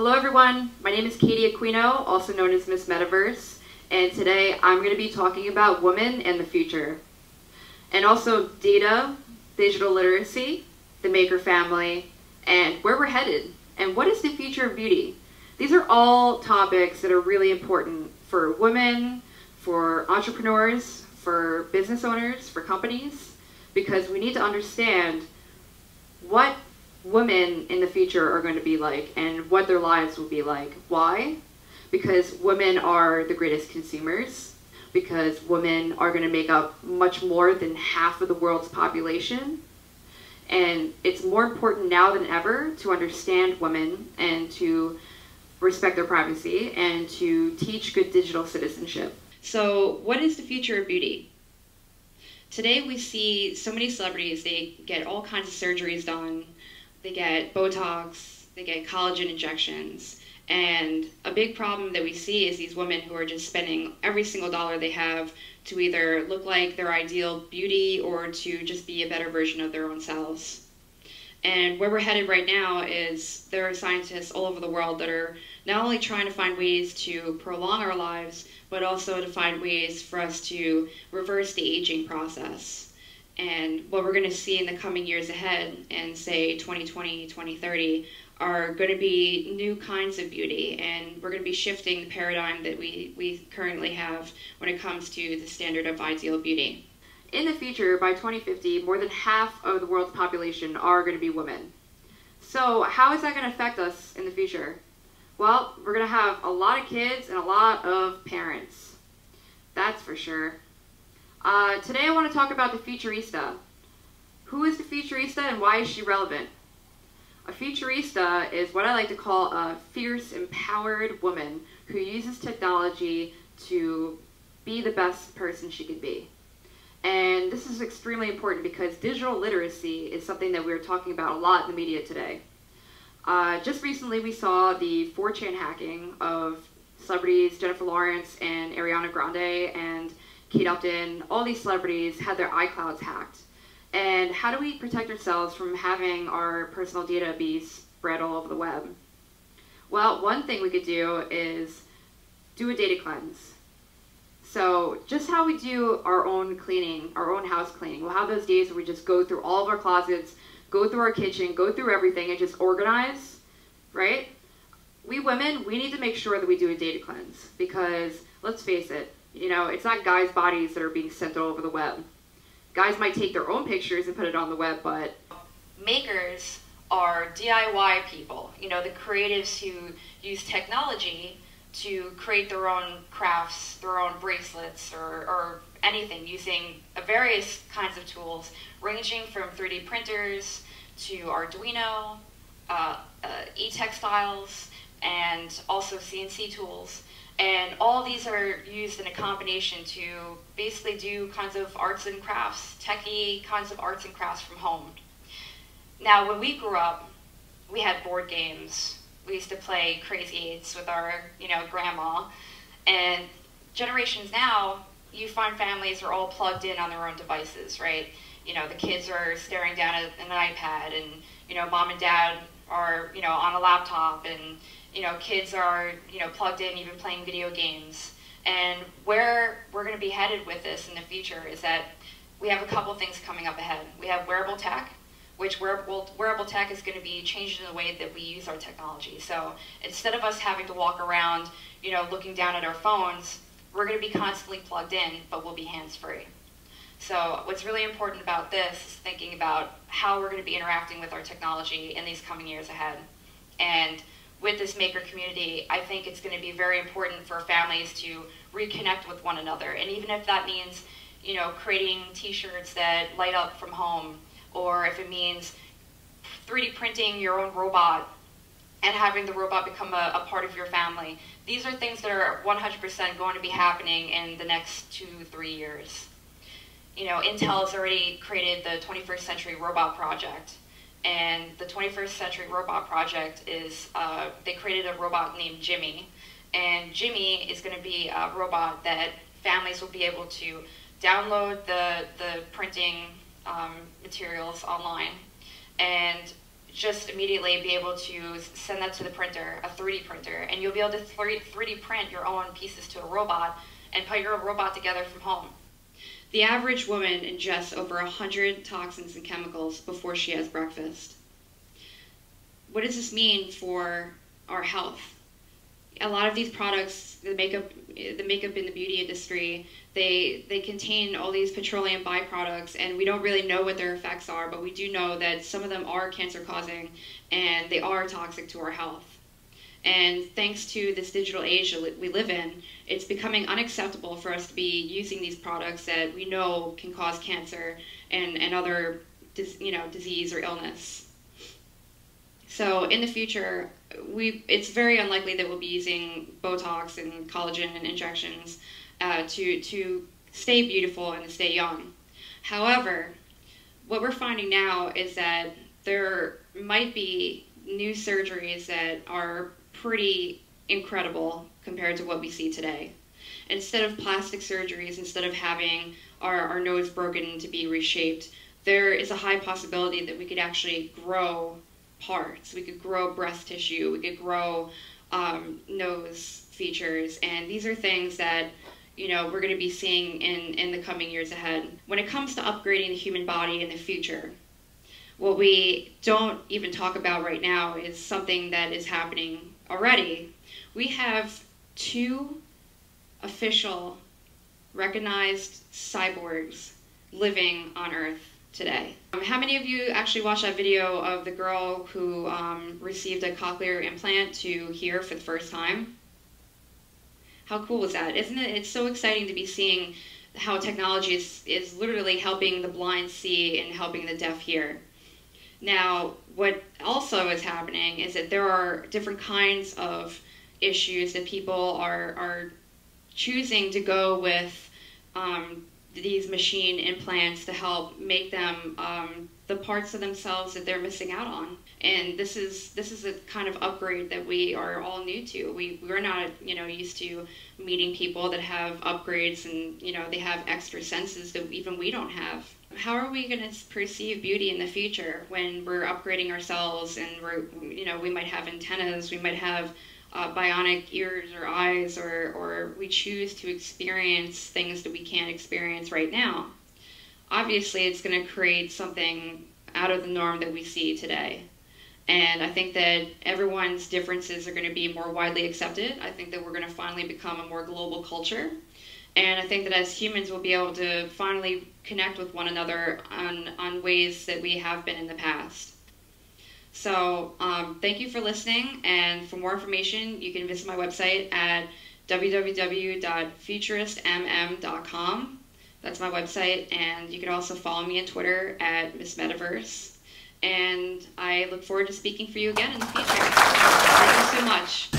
Hello everyone, my name is Katie Aquino, also known as Miss Metaverse, and today I'm going to be talking about women and the future. And also data, digital literacy, the maker family, and where we're headed, and what is the future of beauty. These are all topics that are really important for women, for entrepreneurs, for business owners, for companies, because we need to understand what women in the future are going to be like and what their lives will be like. Why? Because women are the greatest consumers, because women are going to make up much more than half of the world's population, and it's more important now than ever to understand women and to respect their privacy and to teach good digital citizenship. So what is the future of beauty? Today we see so many celebrities, they get all kinds of surgeries done. They get Botox, they get collagen injections, and a big problem that we see is these women who are just spending every single dollar they have to either look like their ideal beauty or to just be a better version of their own selves. And where we're headed right now is there are scientists all over the world that are not only trying to find ways to prolong our lives, but also to find ways for us to reverse the aging process. And what we're going to see in the coming years ahead, in say 2020, 2030, are going to be new kinds of beauty, and we're going to be shifting the paradigm that we currently have when it comes to the standard of ideal beauty. In the future, by 2050, more than half of the world's population are going to be women. So how is that going to affect us in the future? Well, we're going to have a lot of kids and a lot of parents. That's for sure. Today I want to talk about the futurista. Who is the futurista and why is she relevant? A futurista is what I like to call a fierce, empowered woman who uses technology to be the best person she can be. And this is extremely important because digital literacy is something that we're talking about a lot in the media today. Just recently we saw the 4chan hacking of celebrities Jennifer Lawrence and Ariana Grande and Kate Upton. All these celebrities had their iClouds hacked. And how do we protect ourselves from having our personal data be spread all over the web? Well, one thing we could do is do a data cleanse. So just how we do our own cleaning, our own house cleaning, we'll have those days where we just go through all of our closets, go through our kitchen, go through everything and just organize, right? We women, we need to make sure that we do a data cleanse because let's face it, you know, it's not guys' bodies that are being sent all over the web. Guys might take their own pictures and put it on the web, but makers are DIY people, you know, the creatives who use technology to create their own crafts, their own bracelets, or anything using various kinds of tools, ranging from 3D printers to Arduino, e-textiles, and also CNC tools. And all these are used in a combination to basically do kinds of arts and crafts, techie kinds of arts and crafts from home. Now, when we grew up, we had board games. We used to play Crazy 8s with our, grandma. And generations now, you find families are all plugged in on their own devices, right? You know, the kids are staring down at an iPad, and, mom and dad are, on a laptop, and, kids are, plugged in, even playing video games. And where we're going to be headed with this in the future is that we have a couple things coming up ahead. We have wearable tech, which wearable tech is going to be changing the way that we use our technology. So instead of us having to walk around, looking down at our phones, we're going to be constantly plugged in, but we'll be hands-free. So what's really important about this is thinking about how we're going to be interacting with our technology in these coming years ahead. And with this maker community, I think it's going to be very important for families to reconnect with one another. And even if that means, creating t-shirts that light up from home, or if it means 3D printing your own robot and having the robot become a part of your family. These are things that are 100% going to be happening in the next 2-3 years. Intel has already created the 21st Century Robot Project. And the 21st Century Robot Project is, they created a robot named Jimmy. And Jimmy is going to be a robot that families will be able to download the printing materials online and just immediately be able to send that to the printer, a 3D printer, and you'll be able to 3D print your own pieces to a robot and put your robot together from home. The average woman ingests over 100 toxins and chemicals before she has breakfast. What does this mean for our health? A lot of these products, the makeup in the beauty industry, they contain all these petroleum byproducts, and we don't really know what their effects are, but we do know that some of them are cancer causing and they are toxic to our health. And thanks to this digital age that we live in, it's becoming unacceptable for us to be using these products that we know can cause cancer and other disease or illness. So in the future, it's very unlikely that we'll be using Botox and collagen and injections to stay beautiful and to stay young. However, what we're finding now is that there might be new surgeries that are pretty incredible compared to what we see today. Instead of plastic surgeries, instead of having our nose broken to be reshaped, there is a high possibility that we could actually grow parts. We could grow breast tissue, we could grow nose features, and these are things that we're going to be seeing in the coming years ahead. When it comes to upgrading the human body in the future, what we don't even talk about right now is something that is happening already. We have 2 official, recognized cyborgs living on Earth today. How many of you actually watched that video of the girl who received a cochlear implant to hear for the first time? How cool is that? Isn't it? It's so exciting to be seeing how technology is literally helping the blind see and helping the deaf hear. Now, what also is happening is that there are different kinds of issues that people are choosing to go with these machine implants to help make them the parts of themselves that they're missing out on. And this is a kind of upgrade that we are all new to. We're not used to meeting people that have upgrades and they have extra senses that even we don't have. How are we going to perceive beauty in the future when we're upgrading ourselves and we might have antennas, we might have bionic ears or eyes, or we choose to experience things that we can't experience right now? Obviously, it's going to create something out of the norm that we see today. And I think that everyone's differences are going to be more widely accepted. I think that we're going to finally become a more global culture. And I think that as humans, we'll be able to finally connect with one another on ways that we have been in the past. So thank you for listening, and for more information, you can visit my website at www.futuristmm.com. That's my website, and you can also follow me on Twitter at Miss Metaverse. And I look forward to speaking for you again in the future. Thank you so much.